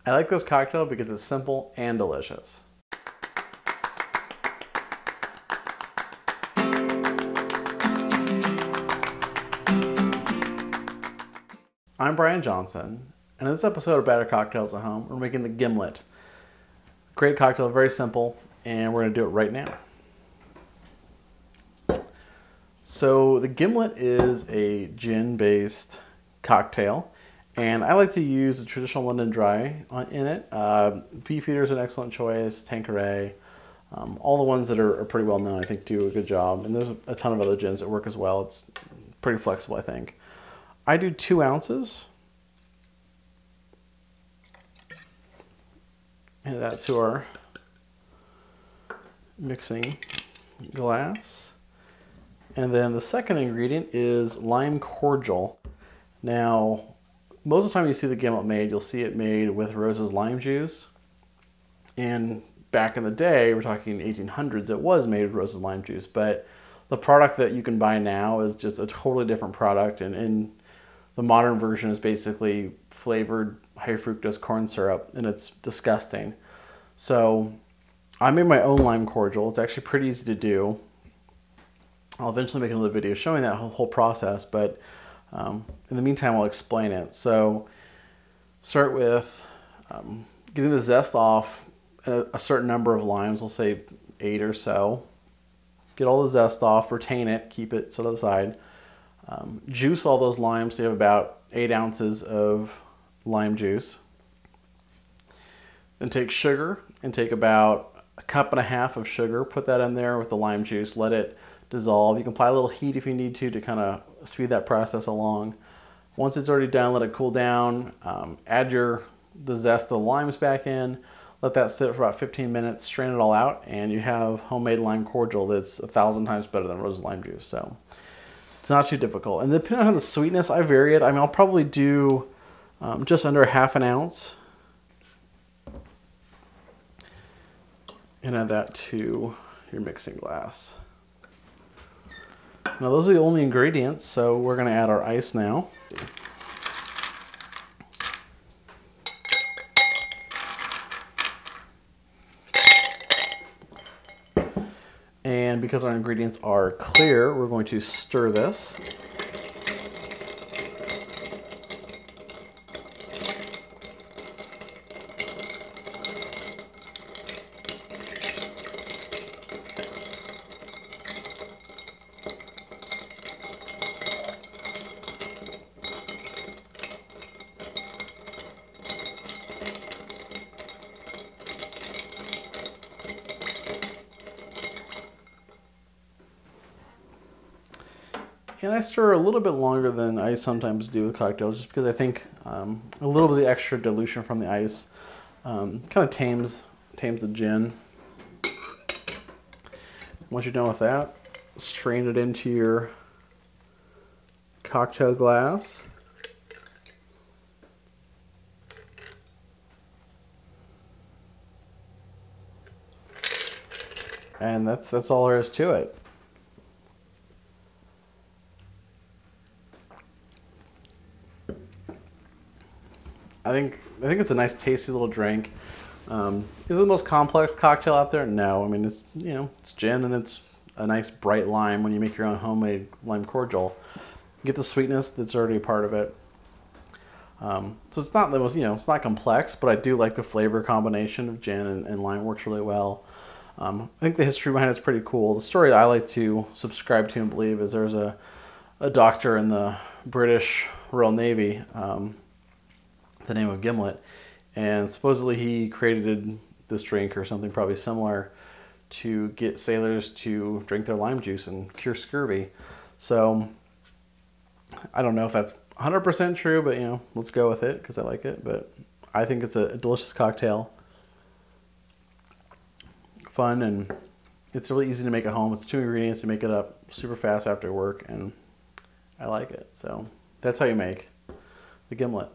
I like this cocktail because it's simple and delicious. I'm Brian Johnson, and in this episode of Better Cocktails at Home, we're making the Gimlet. Great cocktail, very simple, and we're going to do it right now. So the Gimlet is a gin-based cocktail, and I like to use the traditional London Dry in it. Beefeater is an excellent choice, Tanqueray, all the ones that are pretty well known I think do a good job, and there's a ton of other gins that work as well. It's pretty flexible, I think. I do 2 ounces. Add that to our mixing glass. And then the second ingredient is lime cordial. Now, most of the time you see the Gimlet made, you'll see it made with Rose's lime juice. And back in the day, we're talking 1800s, it was made with Rose's lime juice. But the product that you can buy now is just a totally different product. And the modern version is basically flavored high fructose corn syrup, and it's disgusting. So I made my own lime cordial. It's actually pretty easy to do. I'll eventually make another video showing that whole process, but in the meantime, I'll explain it. So start with getting the zest off a certain number of limes, we'll say 8 or so. Get all the zest off, retain it, keep it to the side. Juice all those limes, so you have about 8 ounces of lime juice. Then take sugar and take about 1.5 cups of sugar, put that in there with the lime juice, let it dissolve. You can apply a little heat if you need to kind of speed that process along. Once it's already done, let it cool down, add the zest of the limes back in, let that sit for about 15 minutes, strain it all out, and you have homemade lime cordial that's 1,000 times better than Rose's lime juice. So it's not too difficult. And depending on the sweetness, I vary it. I mean, I'll probably do just under 1/2 ounce. And add that to your mixing glass. Now those are the only ingredients, so we're going to add our ice now. And because our ingredients are clear, we're going to stir this. And I stir a little bit longer than I sometimes do with cocktails, just because I think a little bit of the extra dilution from the ice kind of tames the gin. Once you're done with that, strain it into your cocktail glass. And that's all there is to it. I think it's a nice, tasty little drink. Is it the most complex cocktail out there? No. I mean, it's it's gin and it's a nice bright lime when you make your own homemade lime cordial. You get the sweetness that's already a part of it. So it's not the most it's not complex, but I do like the flavor combination of gin and lime. Works really well. I think the history behind it's pretty cool. The story I like to subscribe to and believe is there's a doctor in the British Royal Navy. The name of Gimlet, and supposedly he created this drink or something probably similar to get sailors to drink their lime juice and cure scurvy. So I don't know if that's 100% true, but let's go with it because I like it. But I think it's a delicious cocktail, fun, and it's really easy to make at home. It's 2 ingredients to make it up super fast after work, and I like it. So that's how you make the Gimlet.